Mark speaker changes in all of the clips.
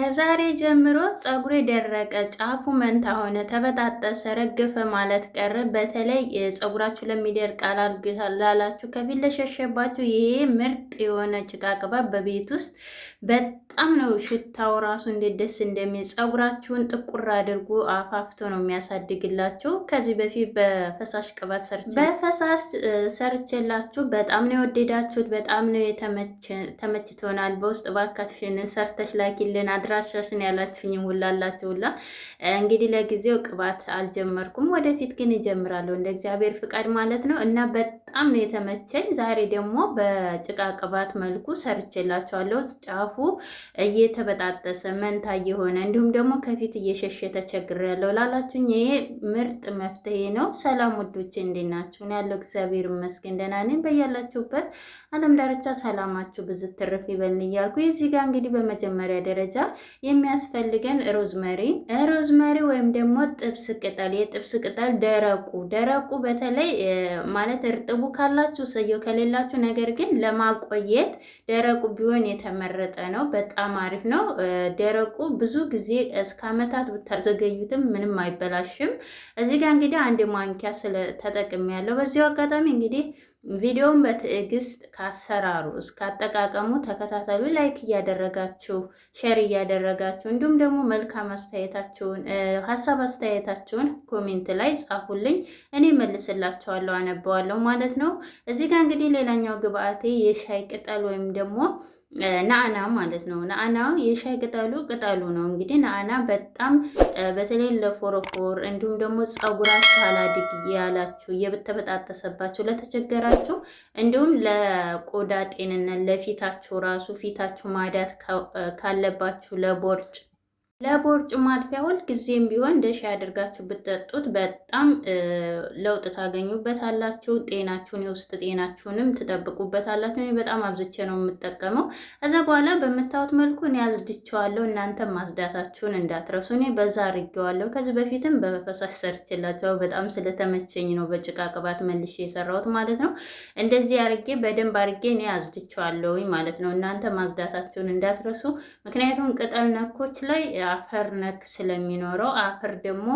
Speaker 1: ከዛሬ ጀምሮ ፀጉሬ ደረቀ፣ ጫፉ መንታ ሆነ፣ ተበጣጠሰ፣ ረገፈ ማለት ቀረ። በተለይ ፀጉራችሁ ለሚደርቅ ላላችሁ፣ ከፊት ለሸሸባችሁ ይሄ ምርጥ የሆነ ጭቃ ቅባት በቤት ውስጥ በጣም ነው ሽታው ራሱ እንዴት ደስ እንደሚል። ፀጉራችሁን ጥቁር አድርጎ አፋፍቶ ነው የሚያሳድግላችሁ። ከዚህ በፊት በፈሳሽ ቅባት ሰርቼላችሁ በጣም ነው የወደዳችሁት፣ በጣም ነው ተመችቶናል። በውስጥ ባካትሽን ሰርተሽ ላኪልን አድራሻሽን ያላችሁኝ ሁላላችሁ ሁላ። እንግዲህ ለጊዜው ቅባት አልጀመርኩም፣ ወደፊት ግን እጀምራለሁ እንደ እግዚአብሔር ፍቃድ ማለት ነው። እና በጣም ነው የተመቸኝ። ዛሬ ደግሞ በጭቃ ቅባት መልኩ ሰርቼላችኋለሁ። ጫፉ እየተበጣጠሰ መንታ እየሆነ እንዲሁም ደግሞ ከፊት እየሸሸ ተቸግሬያለሁ ላላችሁኝ ይሄ ምርጥ መፍትሄ ነው። ሰላም ውዶቼ እንዴት ናችሁ? ያለው እግዚአብሔር ይመስገን ደህና ነኝ። በያላችሁበት ዓለም ዳርቻ ሰላማችሁ ብዙ ትርፍ ይበልን እያልኩ እዚህ ጋር እንግዲህ በመጀመሪያ ደረጃ የሚያስፈልገን ሮዝመሪ ወይም ደግሞ ጥብስ ቅጠል፣ የጥብስ ቅጠል ደረቁ በተለይ ማለት እርጥቡ ካላችሁ ሰየው፣ ከሌላችሁ ነገር ግን ለማቆየት ደረቁ ቢሆን የተመረጠ ነው። በጣም አሪፍ ነው። ደረቁ ብዙ ጊዜ እስከ ዓመታት ብታዘገዩትም ምንም አይበላሽም። እዚህ ጋር እንግዲህ አንድ ማንኪያ ተጠቅሜያለሁ። በዚሁ አጋጣሚ እንግዲህ ቪዲዮውን በትዕግስት ከአሰራሩ እስከ አጠቃቀሙ ተከታተሉ። ላይክ እያደረጋችሁ ሼር እያደረጋችሁ እንዲሁም ደግሞ መልካም አስተያየታችሁን ሀሳብ አስተያየታችሁን ኮሜንት ላይ ጻፉልኝ። እኔ መልስላችኋለሁ፣ አነበዋለሁ ማለት ነው። እዚህ ጋር እንግዲህ ሌላኛው ግብአቴ የሻይ ቅጠል ወይም ደግሞ ናአና ማለት ነው። ናአናው የሻይ ቅጠሉ ነው። እንግዲህ ናአና በጣም በተለይ ለፎረፎር እንዲሁም ደግሞ ፀጉራችሁ አላድግ ያላችሁ እየተበጣጠሰባችሁ ለተቸገራችሁ እንዲሁም ለቆዳ ጤንነት ለፊታችሁ ራሱ ፊታችሁ ማዳት ካለባችሁ ለቦርጭ ማጥፊያ ሁልጊዜም ቢሆን እንደ ሻይ አድርጋችሁ ብትጠጡት በጣም ለውጥ ታገኙበታላችሁ። ጤናችሁን የውስጥ ጤናችሁንም ትጠብቁበታላችሁ። እኔ በጣም አብዝቼ ነው የምጠቀመው። ከዛ በኋላ በምታዩት መልኩ እኔ አዝድቼዋለሁ። እናንተ ማጽዳታችሁን እንዳትረሱ። እኔ በዛ አድርጌዋለሁ። ከዚህ በፊትም በፈሳሽ ሰርቼላቸው በጣም ስለተመቸኝ ነው በጭቃ ቅባት መልሼ የሰራሁት ማለት ነው። እንደዚህ አድርጌ በደንብ አድርጌ እኔ አዝድቼዋለሁኝ ማለት ነው። እናንተ ማጽዳታችሁን እንዳትረሱ። ምክንያቱም ቅጠል ነኮች ላይ አፈር ነክ ስለሚኖረው አፈር ደግሞ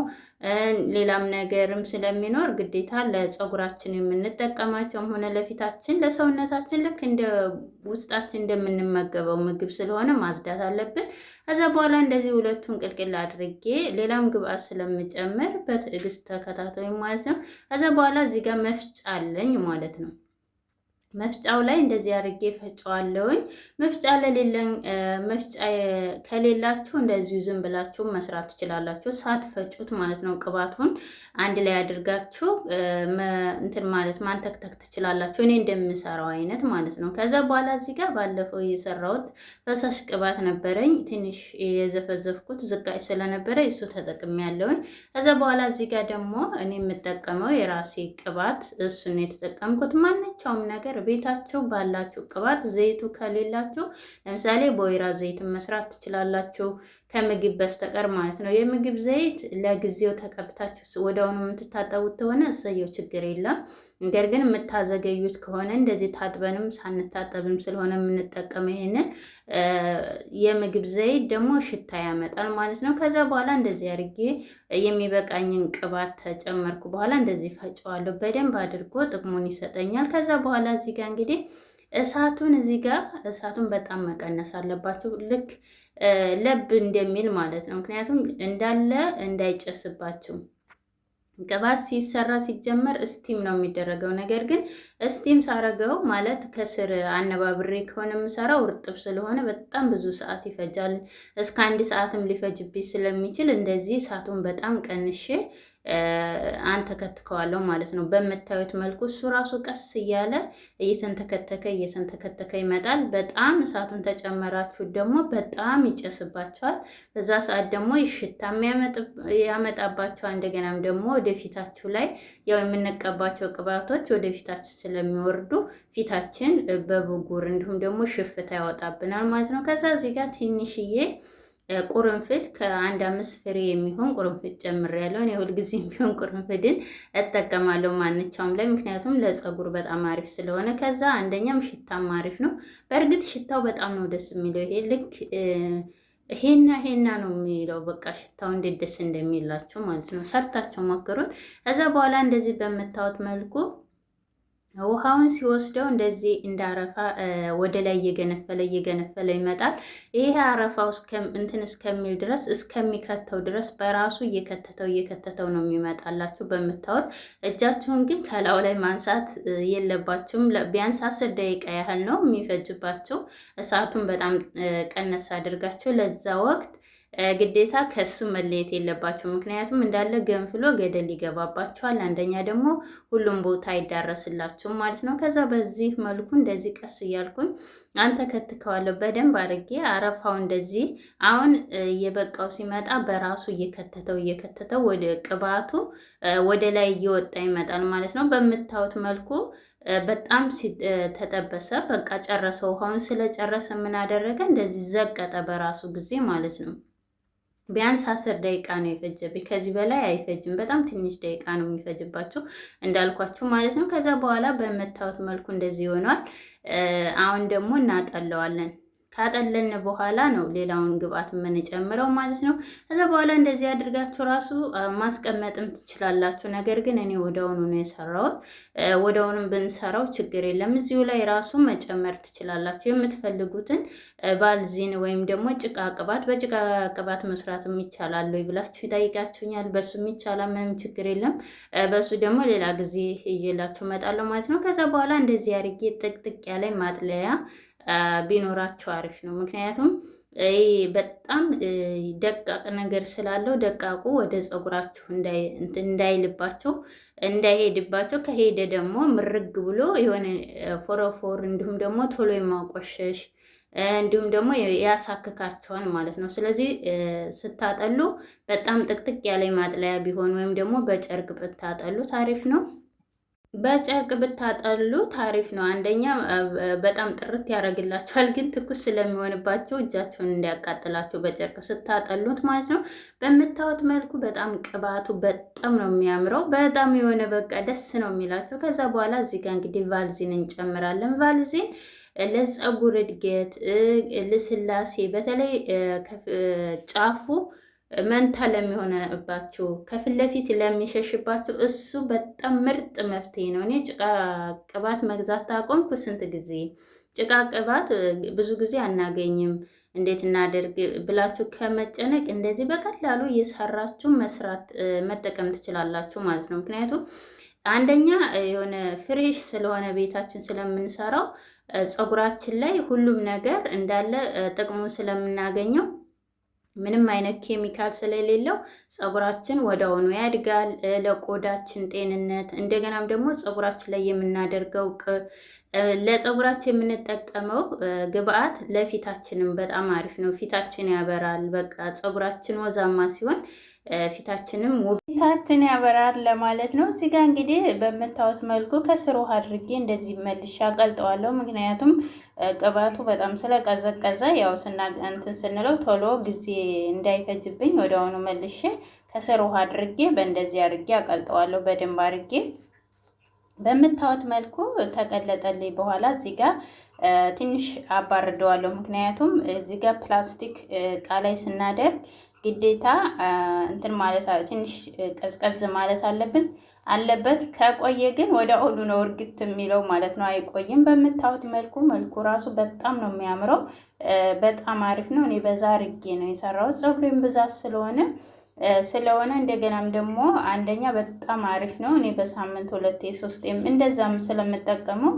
Speaker 1: ሌላም ነገርም ስለሚኖር ግዴታ ለፀጉራችን የምንጠቀማቸውም ሆነ ለፊታችን ለሰውነታችን ልክ እንደ ውስጣችን እንደምንመገበው ምግብ ስለሆነ ማጽዳት አለብን። ከዛ በኋላ እንደዚህ ሁለቱን ቅልቅል አድርጌ ሌላም ግብአት ስለምጨምር በትዕግስት ተከታተሉ ማለት ነው። ከዛ በኋላ እዚህ ጋር መፍጫ አለኝ ማለት ነው። መፍጫው ላይ እንደዚህ አድርጌ ፈጫዋለሁኝ። መፍጫ ከሌላችሁ እንደዚሁ ዝም ብላችሁ መስራት ትችላላችሁ፣ ሳትፈጩት ማለት ነው። ቅባቱን አንድ ላይ አድርጋችሁ እንትን ማለት ማንተክተክ ትችላላችሁ፣ እኔ እንደምሰራው አይነት ማለት ነው። ከዛ በኋላ እዚህ ጋር ባለፈው የሰራሁት ፈሳሽ ቅባት ነበረኝ፣ ትንሽ የዘፈዘፍኩት ዝቃጭ ስለነበረ እሱ ተጠቅሜያለሁኝ። ከዛ በኋላ እዚህ ጋር ደግሞ እኔ የምጠቀመው የራሴ ቅባት እሱን የተጠቀምኩት። ማንኛውም ነገር ቤታችሁ ባላችሁ ቅባት ዘይቱ ከሌላችሁ ለምሳሌ በወይራ ዘይትን መስራት ትችላላችሁ፣ ከምግብ በስተቀር ማለት ነው። የምግብ ዘይት ለጊዜው ተቀብታችሁ ወዲያውኑ የምትታጠቡት ከሆነ እሰየው ችግር የለም። ነገር ግን የምታዘገዩት ከሆነ እንደዚህ ታጥበንም ሳንታጠብም ስለሆነ የምንጠቀመው ይሄንን የምግብ ዘይት ደግሞ ሽታ ያመጣል ማለት ነው። ከዛ በኋላ እንደዚህ አድርጌ የሚበቃኝን ቅባት ተጨመርኩ በኋላ እንደዚህ ፈጨዋለሁ። በደንብ አድርጎ ጥቅሙን ይሰጠኛል። ከዛ በኋላ እዚህ ጋር እንግዲህ እሳቱን በጣም መቀነስ አለባችሁ፣ ልክ ለብ እንደሚል ማለት ነው። ምክንያቱም እንዳለ እንዳይጨስባችሁ። ቅባት ሲሰራ ሲጀመር እስቲም ነው የሚደረገው። ነገር ግን እስቲም ሳረገው ማለት ከስር አነባብሬ ከሆነ የምሰራው እርጥብ ስለሆነ በጣም ብዙ ሰዓት ይፈጃል። እስከ 1 ሰዓትም ሊፈጅብኝ ስለሚችል እንደዚህ እሳቱን በጣም ቀንሼ አንተከትከዋለሁ ማለት ነው። በምታዩት መልኩ እሱ ራሱ ቀስ እያለ እየተንተከተከ ይመጣል። በጣም እሳቱን ተጨመራችሁ ደግሞ በጣም ይጨስባችኋል። በዛ ሰዓት ደግሞ ሽታ ያመጣባችኋል። እንደገናም ደግሞ ወደፊታችሁ ላይ ያው የምንቀባቸው ቅባቶች ወደፊታችን ስለሚወርዱ ፊታችን በብጉር እንዲሁም ደግሞ ሽፍታ ያወጣብናል ማለት ነው። ከዛ እዚህ ጋር ትንሽዬ ቁርንፍድ ከአንድ 5 ፍሬ የሚሆን ቁርንፍድ ጨምሬያለሁ። እኔ ሁልጊዜም ቢሆን ቁርንፍድን እጠቀማለሁ ማንኛውም ላይ፣ ምክንያቱም ለፀጉር በጣም አሪፍ ስለሆነ። ከዛ አንደኛም ሽታም አሪፍ ነው። በእርግጥ ሽታው በጣም ነው ደስ የሚለው። ይሄ ልክ ሄና ነው የሚለው። በቃ ሽታው እንዴት ደስ እንደሚላችሁ ማለት ነው። ሰርታችሁ ሞክሩት። ከዛ በኋላ እንደዚህ በምታዩት መልኩ ውሃውን ሲወስደው እንደዚህ እንዳረፋ ወደ ላይ እየገነፈለ ይመጣል። ይሄ አረፋው እንትን እስከሚል ድረስ እስከሚከተው ድረስ በራሱ እየከተተው ነው የሚመጣላችሁ በምታዩት። እጃችሁን ግን ከላዩ ላይ ማንሳት የለባችሁም። ቢያንስ 10 ደቂቃ ያህል ነው የሚፈጅባቸው። እሳቱን በጣም ቀነስ አድርጋችሁ ለዛ ወቅት ግዴታ ከሱ መለየት የለባቸው። ምክንያቱም እንዳለ ገንፍሎ ገደል ይገባባቸዋል። አንደኛ ደግሞ ሁሉም ቦታ አይዳረስላቸውም ማለት ነው። ከዛ በዚህ መልኩ እንደዚህ ቀስ እያልኩኝ አንተ ከትከዋለሁ በደንብ አድርጌ አረፋው እንደዚህ አሁን እየበቃው ሲመጣ በራሱ እየከተተው ወደ ቅባቱ ወደ ላይ እየወጣ ይመጣል ማለት ነው። በምታዩት መልኩ በጣም ተጠበሰ። በቃ ጨረሰ። ውሃውን ስለጨረሰ ምን አደረገ? እንደዚህ ዘቀጠ በራሱ ጊዜ ማለት ነው። ቢያንስ 10 ደቂቃ ነው የፈጀብኝ። ከዚህ በላይ አይፈጅም። በጣም ትንሽ ደቂቃ ነው የሚፈጅባችሁ እንዳልኳችሁ ማለት ነው። ከዛ በኋላ በምታዩት መልኩ እንደዚህ ይሆናል። አሁን ደግሞ እናጠለዋለን። ካጠለን በኋላ ነው ሌላውን ግብአት የምንጨምረው ማለት ነው። ከዛ በኋላ እንደዚህ አድርጋችሁ ራሱ ማስቀመጥም ትችላላችሁ። ነገር ግን እኔ ወደውኑ ነው የሰራሁት። ወደውንም ብንሰራው ችግር የለም። እዚሁ ላይ ራሱ መጨመር ትችላላችሁ የምትፈልጉትን ባልዚን ወይም ደግሞ ጭቃ ቅባት። በጭቃ ቅባት መስራት ይቻላል ወይ ብላችሁ ይጠይቃችሁኛል። በሱም ይቻላል፣ ምንም ችግር የለም። በሱ ደግሞ ሌላ ጊዜ ይዤላችሁ እመጣለሁ ማለት ነው። ከዛ በኋላ እንደዚህ አድርጌ ጥቅጥቅ ያለ ማጥለያ ቢኖራቸው አሪፍ ነው። ምክንያቱም በጣም ደቃቅ ነገር ስላለው ደቃቁ ወደ ፀጉራችሁ እንዳይልባቸው እንዳይሄድባቸው፣ ከሄደ ደግሞ ምርግ ብሎ የሆነ ፎረፎር እንዲሁም ደግሞ ቶሎ የማቆሸሽ እንዲሁም ደግሞ ያሳክካቸዋል ማለት ነው። ስለዚህ ስታጠሉ በጣም ጥቅጥቅ ያለ ማጥለያ ቢሆን ወይም ደግሞ በጨርቅ ብታጠሉት አሪፍ ነው። በጨርቅ ብታጠሉ ታሪፍ ነው። አንደኛ በጣም ጥርት ያደርግላችኋል፣ ግን ትኩስ ስለሚሆንባቸው እጃቸውን እንዲያቃጥላቸው በጨርቅ ስታጠሉት ማለት ነው። በምታዩት መልኩ በጣም ቅባቱ በጣም ነው የሚያምረው። በጣም የሆነ በቃ ደስ ነው የሚላቸው። ከዛ በኋላ እዚህ ጋር እንግዲህ ቫልዚን እንጨምራለን። ቫልዚን ለፀጉር እድገት ልስላሴ፣ በተለይ ጫፉ መንታ ለሚሆነባችሁ ከፊት ለፊት ለሚሸሽባችሁ እሱ በጣም ምርጥ መፍትሄ ነው። እኔ ጭቃ ቅባት መግዛት አቆምኩ ስንት ጊዜ። ጭቃ ቅባት ብዙ ጊዜ አናገኝም፣ እንዴት እናደርግ ብላችሁ ከመጨነቅ እንደዚህ በቀላሉ እየሰራችሁ መስራት መጠቀም ትችላላችሁ ማለት ነው። ምክንያቱም አንደኛ የሆነ ፍሬሽ ስለሆነ ቤታችን ስለምንሰራው ፀጉራችን ላይ ሁሉም ነገር እንዳለ ጥቅሙን ስለምናገኘው ምንም አይነት ኬሚካል ስለሌለው ፀጉራችን ወዲያውኑ ያድጋል። ለቆዳችን ጤንነት እንደገናም ደግሞ ፀጉራችን ላይ የምናደርገው ለፀጉራችን የምንጠቀመው ግብአት ለፊታችንም በጣም አሪፍ ነው። ፊታችን ያበራል። በቃ ፀጉራችን ወዛማ ሲሆን ፊታችን ያበራል ለማለት ነው። እዚህ ጋር እንግዲህ በምታዩት መልኩ ከስር ውሃ አድርጌ እንደዚህ መልሼ አቀልጠዋለሁ። ምክንያቱም ቅባቱ በጣም ስለቀዘቀዘ ያው እንትን ስንለው ቶሎ ጊዜ እንዳይፈጅብኝ ወዲያውኑ መልሼ ከስር ውሃ አድርጌ በእንደዚህ አድርጌ አቀልጠዋለሁ። በደንብ አድርጌ በምታዩት መልኩ ተቀለጠልኝ። በኋላ እዚህ ጋር ትንሽ አባርደዋለሁ። ምክንያቱም እዚህ ጋር ፕላስቲክ እቃ ላይ ስናደርግ ግዴታ እንትን ማለት ትንሽ ቀዝቀዝ ማለት አለበት። ከቆየ ግን ወደ አሁኑ ነው እርግጥ የሚለው ማለት ነው። አይቆይም። በምታዩት መልኩ ራሱ በጣም ነው የሚያምረው። በጣም አሪፍ ነው። እኔ በዛ አድርጌ ነው የሰራሁት ፀጉሬን ብዛት ስለሆነ እንደገናም ደግሞ አንደኛ በጣም አሪፍ ነው። እኔ በሳምንት 2 3 እንደዛም ስለምጠቀመው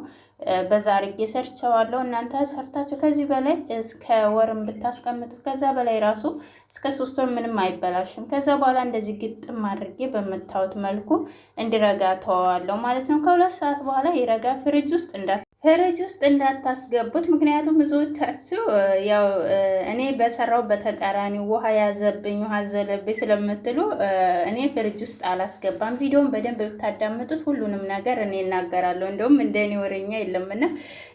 Speaker 1: በዛ አድርጌ ሰርቸዋለሁ። እናንተ ሰርታችሁ ከዚህ በላይ እስከ ወርም ብታስቀምጡት ከዛ በላይ ራሱ እስከ 3 ወር ምንም አይበላሽም። ከዛ በኋላ እንደዚህ ግጥም አድርጌ በምታዩት መልኩ እንዲረጋ ተዋዋለሁ ማለት ነው። ከ2 ሰዓት በኋላ ይረጋ። ፍሪጅ ውስጥ እንዳታስገቡት። ምክንያቱም ብዙዎቻችሁ ያው እኔ በሰራው በተቃራኒ ውሃ ያዘብኝ ውሃ ዘለብኝ ስለምትሉ እኔ ፍሪጅ ውስጥ አላስገባም። ቪዲዮውን በደንብ ብታዳምጡት ሁሉንም ነገር እኔ እናገራለሁ። እንደውም እንደኔ ወሬኛ የለምና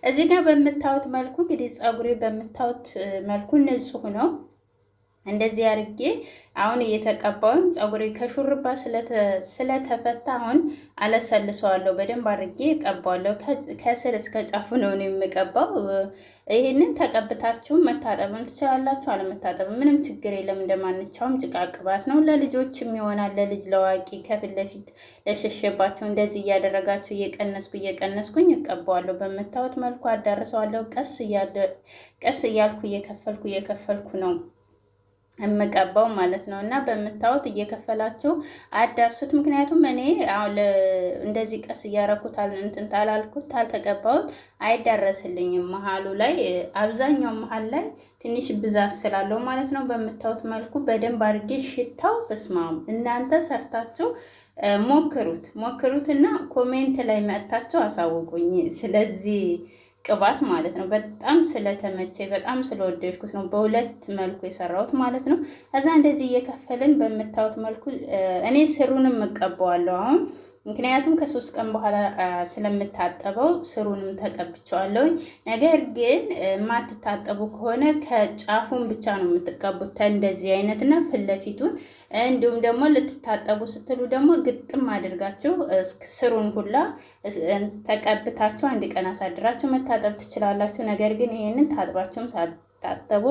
Speaker 1: እዚህ ጋር በምታዩት መልኩ እንግዲህ ፀጉሬ በምታዩት መልኩ ንጹህ ነው። እንደዚህ አርጌ አሁን እየተቀባውን ፀጉሬ ከሹርባ ስለተፈታ አሁን አለሰልሰዋለሁ። በደንብ አርጌ እቀባዋለሁ። ከስር እስከ ጫፉ ነው የምቀባው። ይሄንን ተቀብታችሁ መታጠብም ትችላላችሁ፣ አለመታጠብም ምንም ችግር የለም። እንደማንኛውም ጭቃ ቅባት ነው። ለልጆችም ይሆናል፣ ለልጅ ለዋቂ ከፊት ለፊት ለሸሸባቸው እንደዚህ እያደረጋችሁ እየቀነስኩኝ እቀባዋለሁ። በምታዩት መልኩ አዳርሰዋለሁ። ቀስ እያልኩ እየከፈልኩ ነው እምቀባው ማለት ነው። እና በምታዩት እየከፈላችሁ አዳርሱት። ምክንያቱም እኔ እንደዚህ ቀስ እያረኩት ታልተቀባሁት አይዳረስልኝም። መሀሉ ላይ አብዛኛው መሀል ላይ ትንሽ ብዛት ስላለው ማለት ነው። በምታዩት መልኩ በደንብ አድርጌ ሽታው በስማም እናንተ ሰርታችሁ ሞክሩትና ኮሜንት ላይ መጥታችሁ አሳውቁኝ። ስለዚህ ቅባት ማለት ነው። በጣም ስለተመቸ በጣም ስለወደድኩት ነው በሁለት መልኩ የሰራሁት ማለት ነው። ከዛ እንደዚህ እየከፈልን በምታዩት መልኩ እኔ ስሩንም እቀባዋለሁ አሁን ምክንያቱም ከ3 ቀን በኋላ ስለምታጠበው ስሩንም ተቀብቼዋለሁ። ነገር ግን የማትታጠቡ ከሆነ ከጫፉን ብቻ ነው የምትቀቡት እንደዚህ አይነትና ፊት ለፊቱን እንዲሁም ደግሞ ልትታጠቡ ስትሉ ደግሞ ግጥም አድርጋችሁ ስሩን ሁላ ተቀብታችሁ አንድ ቀን አሳድራችሁ መታጠብ ትችላላችሁ። ነገር ግን ይሄንን ታጥባችሁም ሳታጠቡ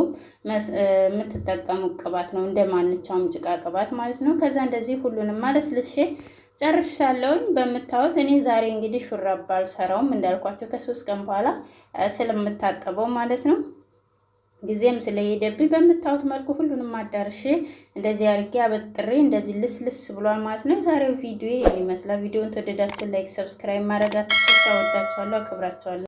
Speaker 1: የምትጠቀሙ ቅባት ነው፣ እንደማንኛውም ጭቃ ቅባት ማለት ነው። ከዛ እንደዚህ ሁሉንም ማለስልሼ ጨርሻለሁኝ። በምታዩት እኔ ዛሬ እንግዲህ ሹራባ አልሰራውም እንዳልኳቸው ከ3 ቀን በኋላ ስለምታጠበው ማለት ነው። ጊዜም ስለሄደብኝ በምታዩት መልኩ ሁሉንም አዳርሼ እንደዚህ አድርጌ አበጥሬ እንደዚህ ልስልስ ብሏል ማለት ነው። የዛሬው ቪዲዮ ይመስላል። ቪዲዮውን ተወደዳችሁ ላይክ፣ ሰብስክራይብ ማድረጋችሁ ተወዳችኋለሁ፣ አክብራችኋለሁ።